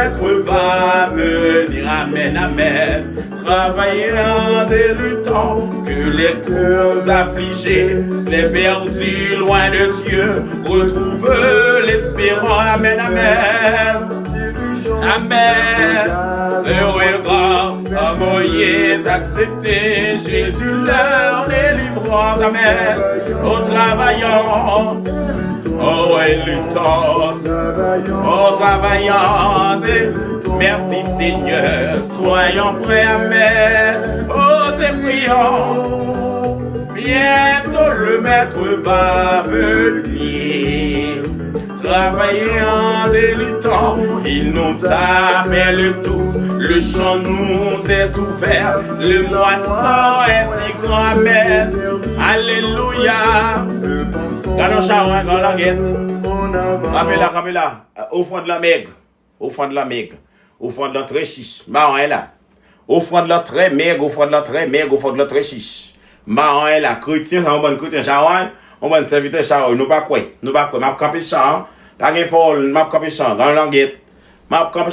maître va venir, amen, amen. Travaillant et luttants, que les cœurs affligés, les perdus loin de Dieu, retrouvent l'espérance, amen, amen. Amen. Heureux à Moïse accepter Jésus leur délivrance. Amen. Aux travaillants, oh et luttants, aux travaillants. Merci Seigneur, soyons prêts. Amen. Oh et prions. Bientôt le maître va venir. Travaillant et luttants, il nous appelle tous. Le champ nous est ouvert, le moisson est si grand, amen. Alléluia. Ganon chaouin, ganon la guette. Ramela, au fond de la maigre, au fond de la maigre, au fond de la très chiche. Marron est là. Au fond de la très maigre, au fond de la très maigre, au fond de la très chiche. Marron est là. Chrétien, c'est un bon chrétien chaouin. On va serviteur chaouin. Nous pas quoi. Nous pas quoi. M'a campé champ. Pas de Paul, m'a campé champ. Ganon la guette. M'a campé